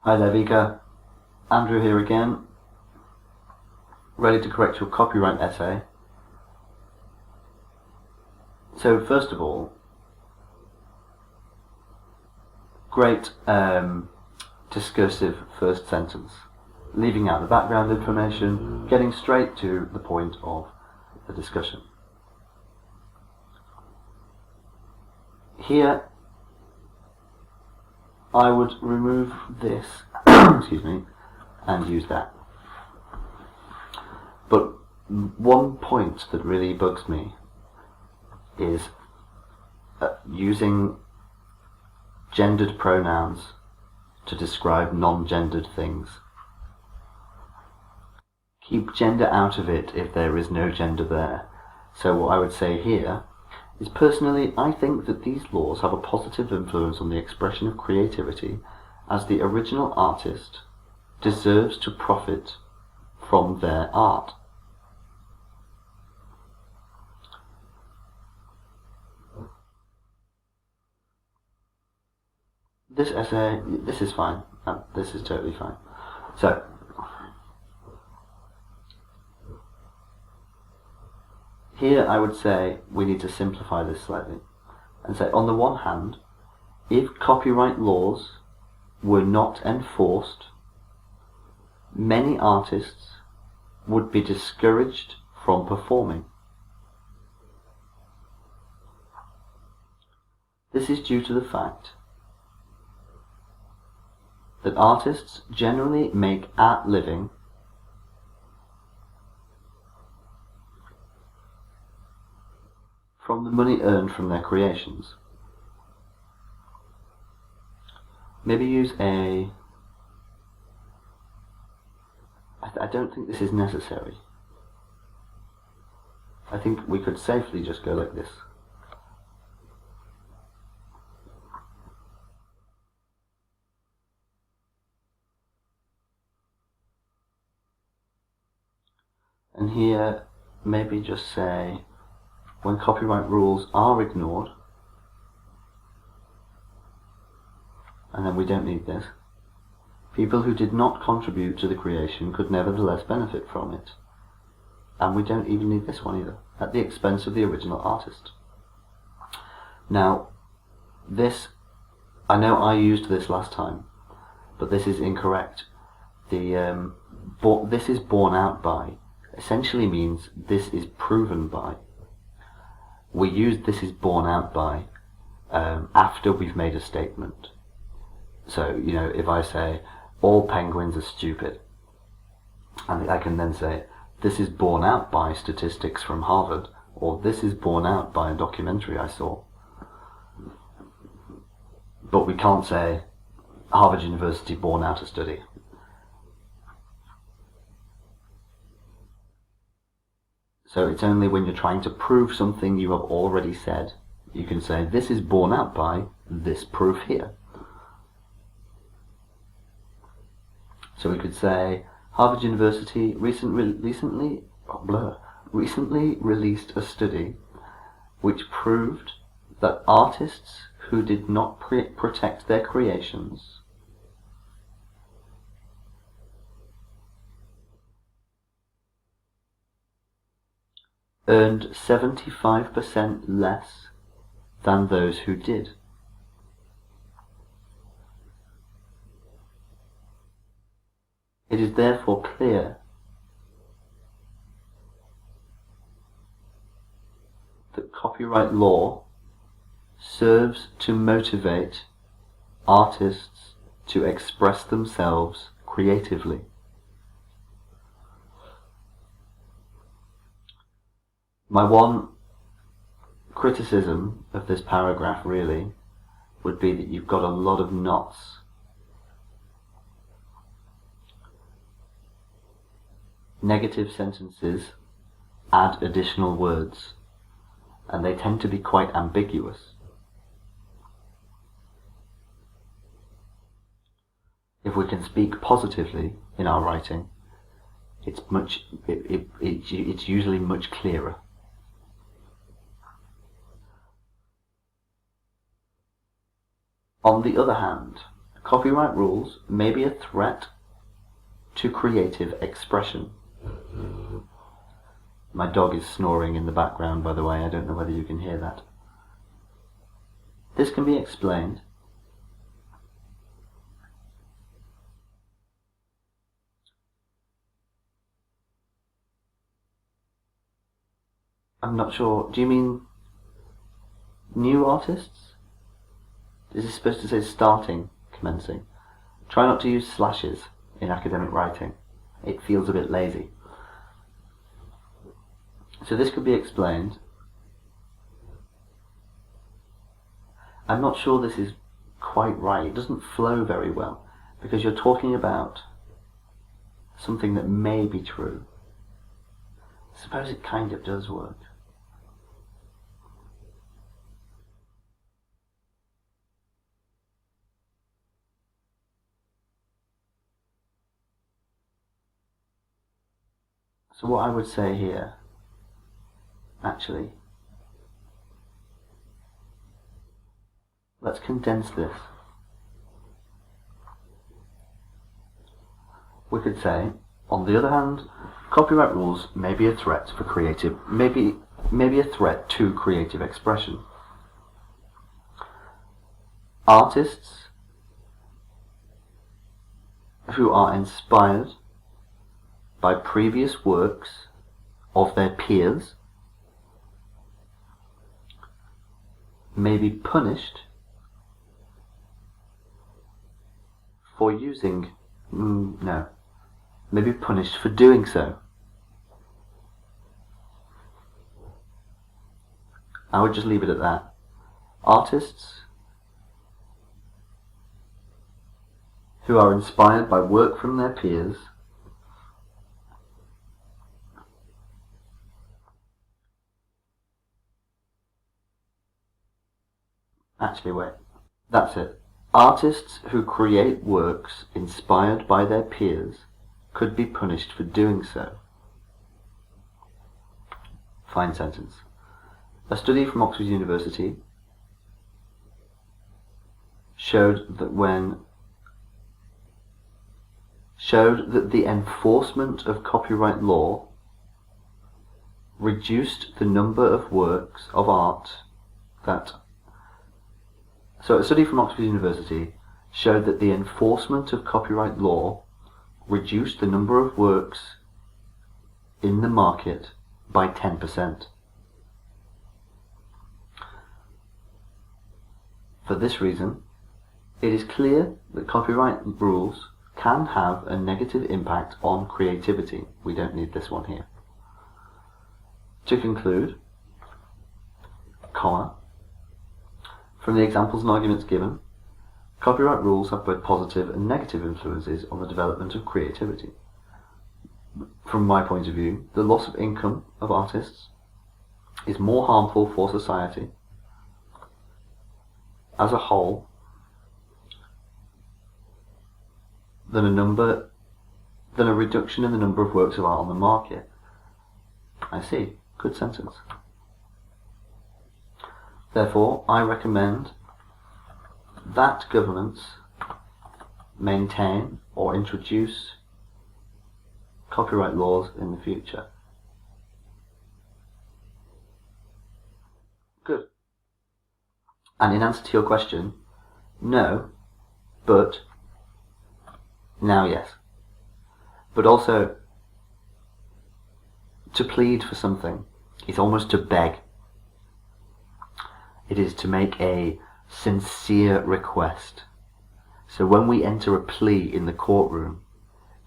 Hi there, Wieke. Andrew here again, ready to correct your copyright essay. So first of all, great discursive first sentence, leaving out the background information, getting straight to the point of the discussion. Here, I would remove this, excuse me, and use that. But one point that really bugs me is using gendered pronouns to describe non-gendered things. Keep gender out of it if there is no gender there. So what I would say here is, personally, I think that these laws have a positive influence on the expression of creativity, as the original artist deserves to profit from their art. This essay, this is fine. This is totally fine. So, here I would say we need to simplify this slightly and say, on the one hand, if copyright laws were not enforced, many artists would be discouraged from performing. This is due to the fact that artists generally make art living from the money earned from their creations. Maybe use I don't think this is necessary. I think we could safely just go like this. And here, maybe just say, when copyright rules are ignored, and then we don't need this, people who did not contribute to the creation could nevertheless benefit from it. And we don't even need this one either, at the expense of the original artist. Now, this, I know I used this last time, but this is incorrect. This is borne out by essentially means this is proven by. We use this is borne out by after we've made a statement. So, you know, if I say, all penguins are stupid, and I can then say, this is borne out by statistics from Harvard, or this is borne out by a documentary I saw. But we can't say, Harvard University borne out a study. So it's only when you're trying to prove something you have already said, you can say, this is borne out by this proof here. So we could say, Harvard University recently released a study which proved that artists who did not protect their creations earned 75% less than those who did. It is therefore clear that copyright law serves to motivate artists to express themselves creatively. My one criticism of this paragraph really would be that you've got a lot of nots. Negative sentences add additional words, and they tend to be quite ambiguous. If we can speak positively in our writing, it's usually much clearer. On the other hand, Copyright rules may be a threat to creative expression. My dog is snoring in the background, by the way. I don't know whether you can hear that. This can be explained I'm not sure. Do you mean new artists? Is this supposed to say starting, commencing? Try not to use slashes in academic writing. It feels a bit lazy. So this could be explained. I'm not sure this is quite right. It doesn't flow very well because you're talking about something that may be true. I suppose it kind of does work. So what I would say here, actually, let's condense this. We could say, on the other hand, copyright rules may be a threat for maybe a threat to creative expression. Artists who are inspired by previous works of their peers may be punished for using, may be punished for doing so. I would just leave it at that. Artists who are inspired by work from their peers Actually, wait. That's it. Artists who create works inspired by their peers could be punished for doing so. Fine sentence. A study from Oxford University showed that the enforcement of copyright law reduced the number of works of art that So a study from Oxford University showed that the enforcement of copyright law reduced the number of works in the market by 10%. For this reason, it is clear that copyright rules can have a negative impact on creativity. We don't need this one here. To conclude, from the examples and arguments given, copyright rules have both positive and negative influences on the development of creativity. From my point of view, the loss of income of artists is more harmful for society as a whole than a reduction in the number of works of art on the market. I see. Good sentence. Therefore, I recommend that governments maintain or introduce copyright laws in the future. Good. And in answer to your question, no, but now yes. But also, to plead for something is almost to beg. It is to make a sincere request. So when we enter a plea in the courtroom,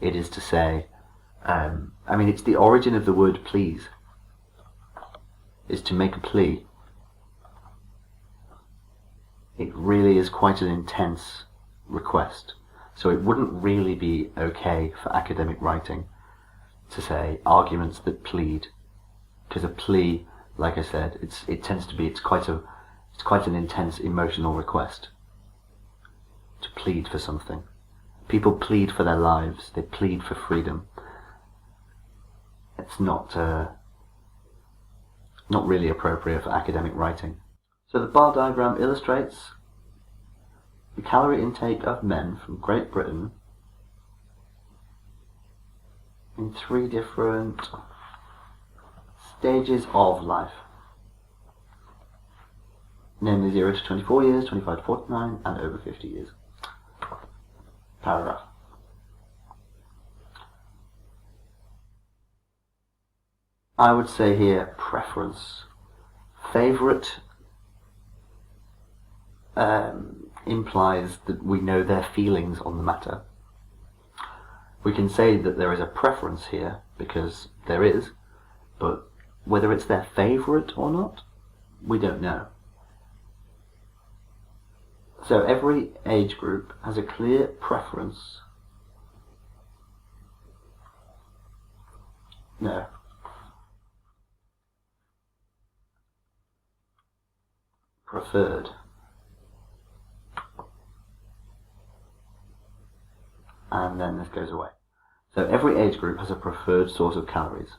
it is to say, it's the origin of the word please, is to make a plea. It really is quite an intense request. So it wouldn't really be okay for academic writing to say arguments that plead, because a plea, like I said, it's quite an intense emotional request to plead for something. People plead for their lives. They plead for freedom. It's not really appropriate for academic writing. So the bar diagram illustrates the calorie intake of men from Great Britain in 3 different stages of life, namely 0 to 24 years, 25 to 49, and over 50 years. Paragraph. I would say here preference. Favourite implies that we know their feelings on the matter. We can say that there is a preference here because there is, but whether it's their favourite or not, we don't know. So every age group has a clear preference. No. Preferred. And then this goes away. So every age group has a preferred source of calories.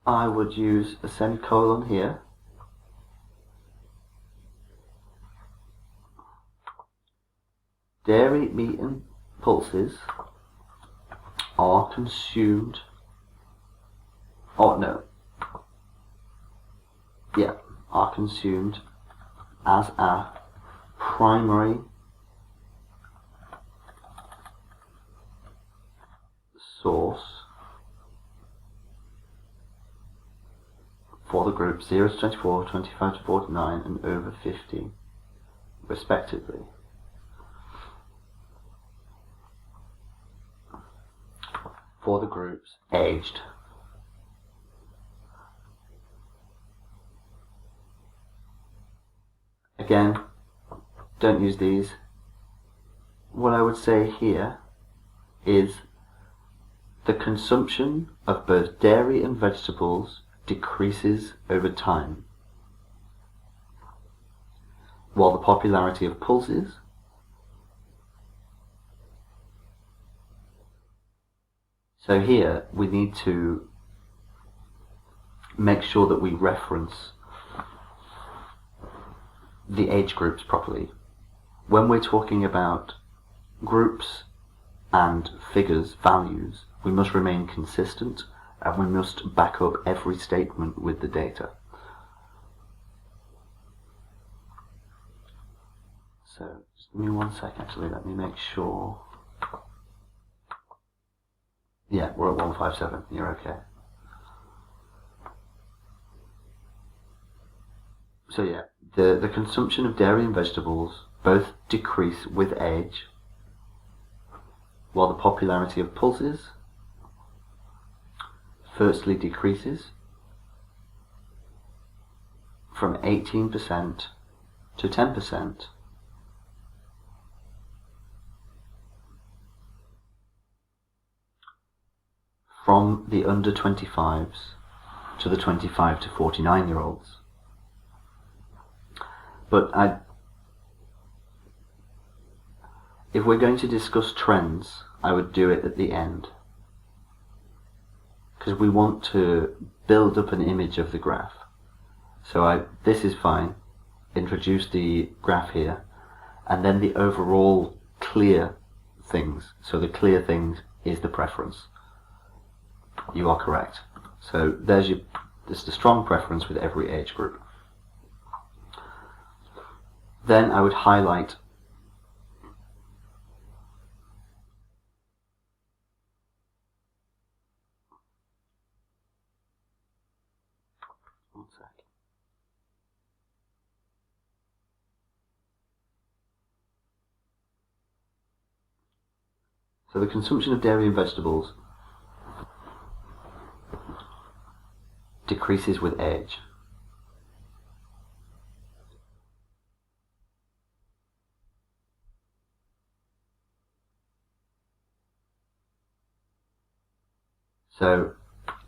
I would use a semicolon here. Dairy, meat and pulses are consumed, are consumed as a primary source for the groups 0 to 24, 25 to 49 and over 50 respectively. For the groups aged. Again, don't use these. What I would say here is the consumption of both dairy and vegetables decreases over time, while the popularity of pulses so here we need to make sure that we reference the age groups properly. When we're talking about groups and figures, values, we must remain consistent and we must back up every statement with the data. So, just give me 1 sec actually, let me make sure. Yeah, we're at 157, you're okay. So yeah, the consumption of dairy and vegetables both decrease with age, while the popularity of pulses firstly decreases from 18% to 10%, from the under 25s to the 25 to 49-year-olds. But if we're going to discuss trends, I would do it at the end, because we want to build up an image of the graph. So this is fine, introduce the graph here, and then the overall clear things. So the clear thing is the preference. You are correct. So there's the strong preference with every age group. Then I would highlight So the consumption of dairy and vegetables decreases with age. So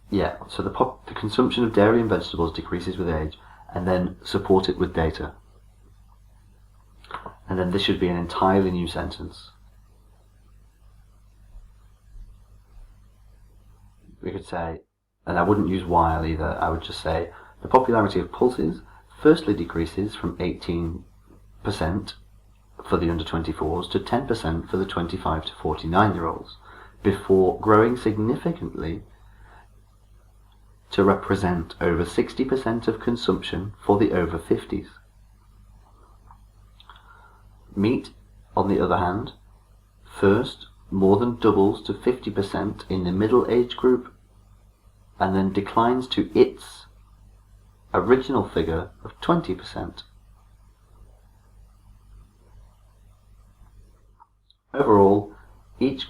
yeah, so the consumption of dairy and vegetables decreases with age, and then support it with data. And then this should be an entirely new sentence. We could say, And I wouldn't use while either. I would just say the popularity of pulses firstly decreases from 18% for the under 24s to 10% for the 25 to 49-year-olds, before growing significantly to represent over 60% of consumption for the over 50s. Meat, on the other hand, first more than doubles to 50% in the middle age group, and then declines to its original figure of 20%. Overall, each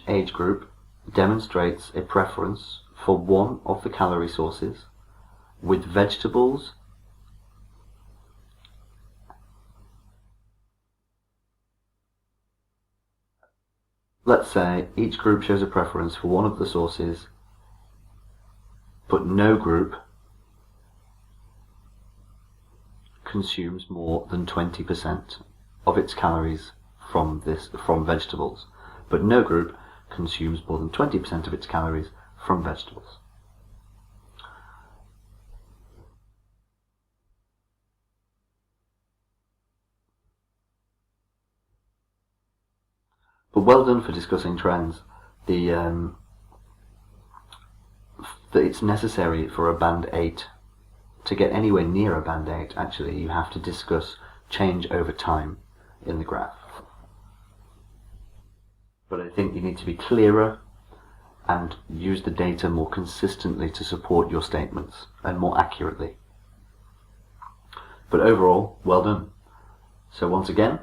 age group demonstrates a preference for one of the calorie sources, with vegetables let's say each group shows a preference for one of the sources, but no group consumes more than 20% of its calories from vegetables. But no group consumes more than 20% of its calories from vegetables. But well done for discussing trends. That it's necessary for a band 8 to get anywhere near a band 8. Actually, you have to discuss change over time in the graph. But I think you need to be clearer and use the data more consistently to support your statements and more accurately. But overall, well done. So once again,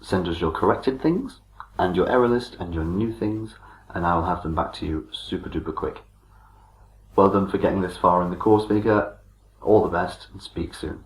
send us your corrected things and your error list and your new things, and I will have them back to you super duper quick. Well done for getting this far in the course, Wieke. All the best, and speak soon.